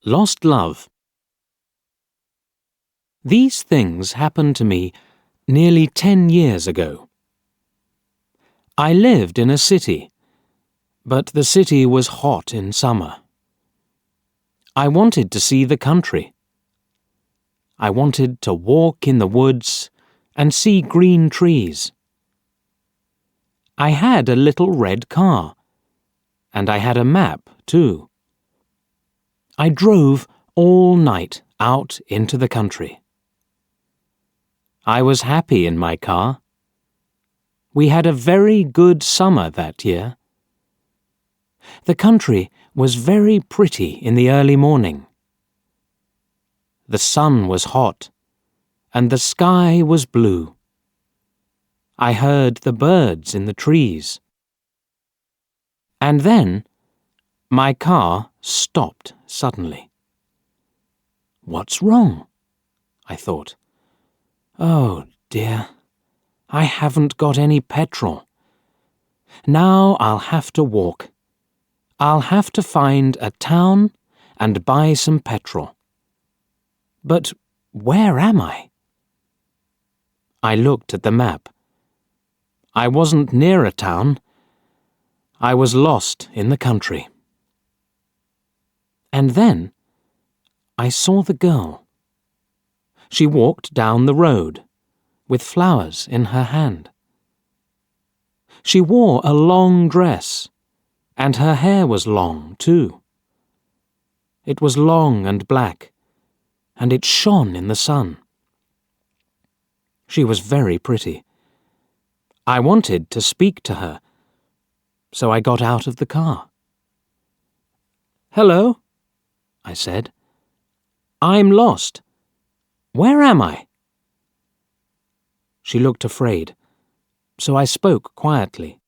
Lost Love. These things happened to me nearly 10 years ago. I lived in a city, but the city was hot in summer. I wanted to see the country. I wanted to walk in the woods and see green trees. I had a little red car, and I had a map too. I drove all night out into the country. I was happy in my car. We had a very good summer that year. The country was very pretty in the early morning. The sun was hot, and the sky was blue. I heard the birds in the trees. And then my car stopped suddenly. What's wrong? I thought. Oh dear, I haven't got any petrol. Now I'll have to walk. I'll have to find a town and buy some petrol. But where am I? I looked at the map. I wasn't near a town. I was lost in the country. And then I saw the girl. She walked down the road with flowers in her hand. She wore a long dress, and her hair was long too. It was long and black, and it shone in the sun. She was very pretty. I wanted to speak to her, so I got out of the car. "Hello," I said. "I'm lost. Where am I?" She looked afraid, so I spoke quietly.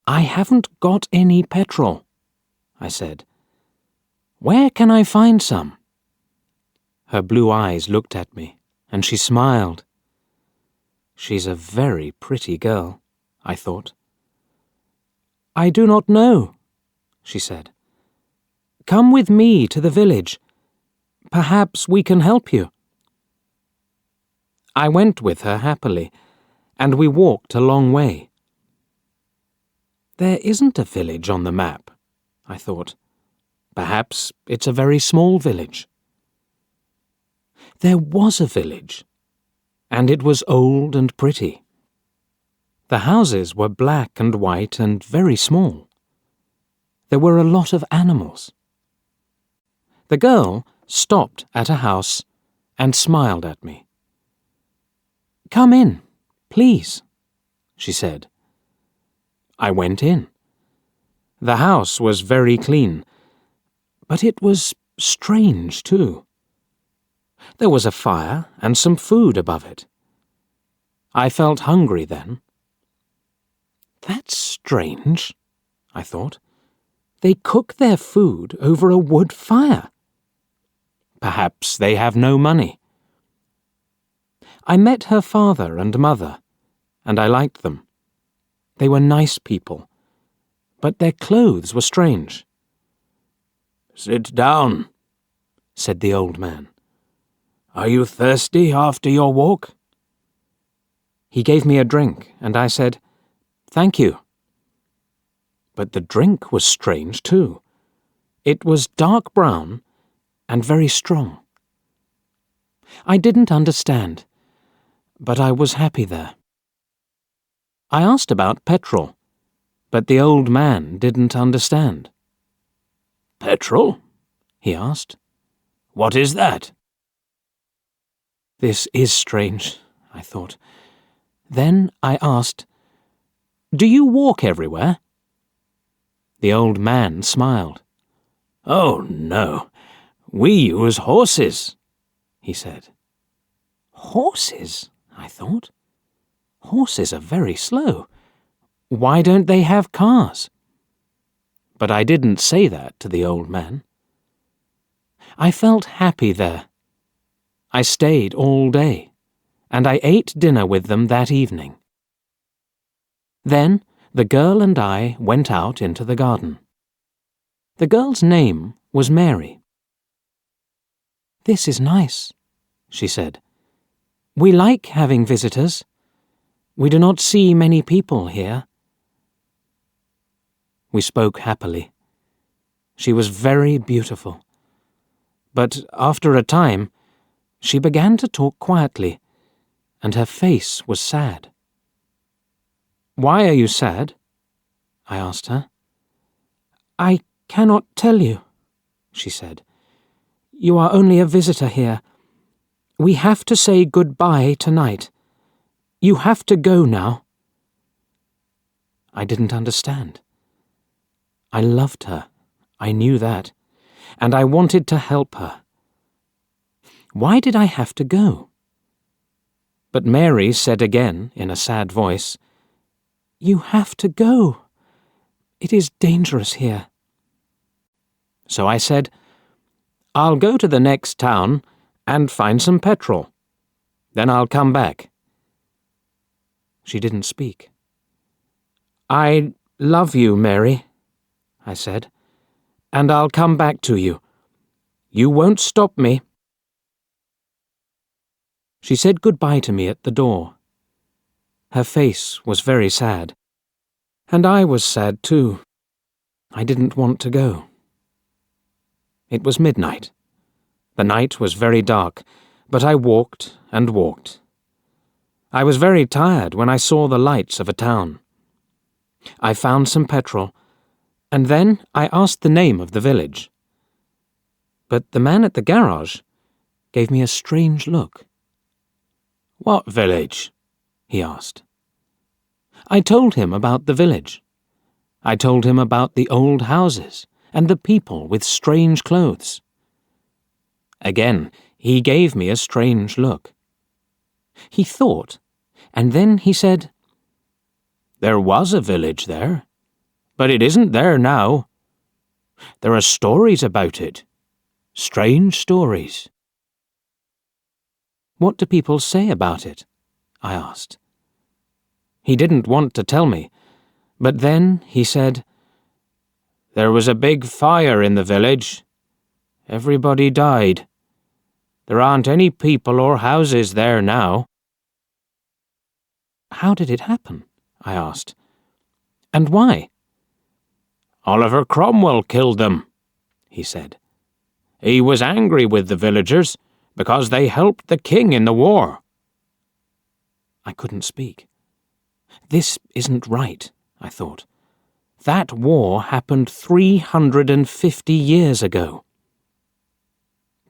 "I haven't got any petrol," I said. "Where can I find some?" Her blue eyes looked at me, and she smiled. She's a very pretty girl, I thought. "I do not know," she said. "Come with me to the village. Perhaps we can help you." I went with her happily, and we walked a long way. There isn't a village on the map, I thought. Perhaps it's a very small village. There was a village, and it was old and pretty. The houses were black and white and very small. There were a lot of animals. The girl stopped at a house and smiled at me. "Come in, please," she said. I went in. The house was very clean, but it was strange too. There was a fire and some food above it. I felt hungry then. That's strange, I thought. They cook their food over a wood fire. Perhaps they have no money. I met her father and mother, and I liked them. They were nice people, but their clothes were strange. "Sit down," said the old man. "Are you thirsty after your walk?" He gave me a drink, and I said, "Thank you." But the drink was strange too. It was dark brown and very strong. I didn't understand, but I was happy there. I asked about petrol, but the old man didn't understand. "Petrol?" he asked. "What is that?" This is strange, I thought. Then I asked, "Do you walk everywhere?" The old man smiled. "Oh, no. We use horses," he said. Horses, I thought. Horses are very slow. Why don't they have cars? But I didn't say that to the old man. I felt happy there. I stayed all day, and I ate dinner with them that evening. Then the girl and I went out into the garden. The girl's name was Mary. "This is nice," she said. "We like having visitors. We do not see many people here." We spoke happily. She was very beautiful. But after a time, she began to talk quietly, and her face was sad. "Why are you sad?" I asked her. "I cannot tell you," she said. "You are only a visitor here. We have to say goodbye tonight. You have to go now." I didn't understand. I loved her, I knew that, and I wanted to help her. Why did I have to go? But Mary said again, in a sad voice, "You have to go. It is dangerous here." So I said, "I'll go to the next town and find some petrol. Then I'll come back." She didn't speak. "I love you, Mary," I said, "and I'll come back to you. You won't stop me." She said goodbye to me at the door. Her face was very sad, and I was sad too. I didn't want to go. It was midnight. The night was very dark, but I walked and walked. I was very tired when I saw the lights of a town. I found some petrol, and then I asked the name of the village. But the man at the garage gave me a strange look. "What village?" he asked. I told him about the village. I told him about the old houses and the people with strange clothes. Again, he gave me a strange look. He thought, and then he said, "There was a village there, but it isn't there now. There are stories about it. Strange stories." "What do people say about it?" I asked. He didn't want to tell me, but then he said, "There was a big fire in the village. Everybody died. There aren't any people or houses there now." "How did it happen?" I asked. "And why?" "Oliver Cromwell killed them," he said. "He was angry with the villagers because they helped the king in the war." I couldn't speak. This isn't right, I thought. That war happened 350 years ago.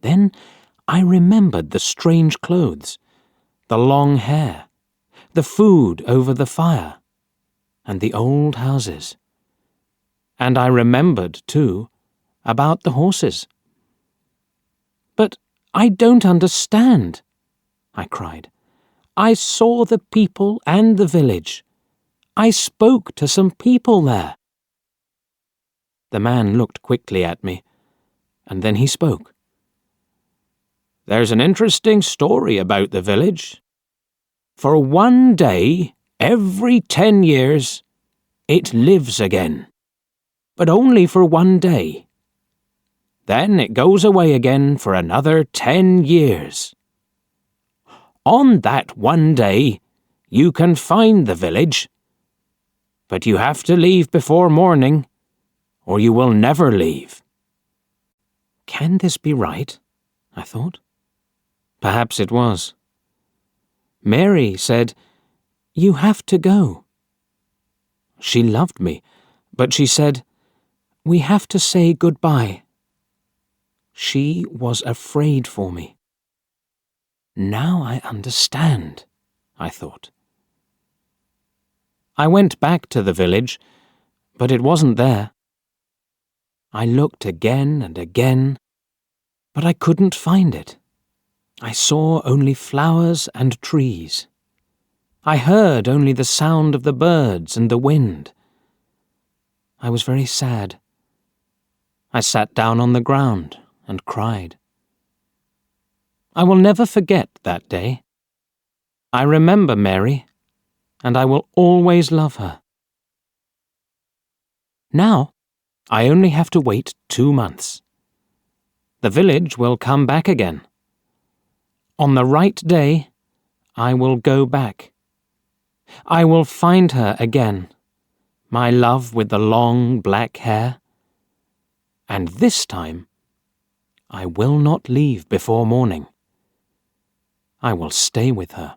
Then I remembered the strange clothes, the long hair, the food over the fire, and the old houses. And I remembered, too, about the horses. "But I don't understand," I cried. "I saw the people and the village. I spoke to some people there." The man looked quickly at me, and then he spoke. "There's an interesting story about the village. For one day, every 10 years, it lives again. But only for one day. Then it goes away again for another 10 years. On that one day, you can find the village, but you have to leave before morning, or you will never leave." Can this be right? I thought. Perhaps it was. Mary said, "You have to go." She loved me, but she said, "We have to say goodbye." She was afraid for me. Now I understand, I thought. I went back to the village, but it wasn't there. I looked again and again, but I couldn't find it. I saw only flowers and trees. I heard only the sound of the birds and the wind. I was very sad. I sat down on the ground and cried. I will never forget that day. I remember Mary, and I will always love her. Now, I only have to wait 2 months. the village will come back again. On the right day, I will go back. I will find her again, my love with the long black hair. And this time, I will not leave before morning. I will stay with her.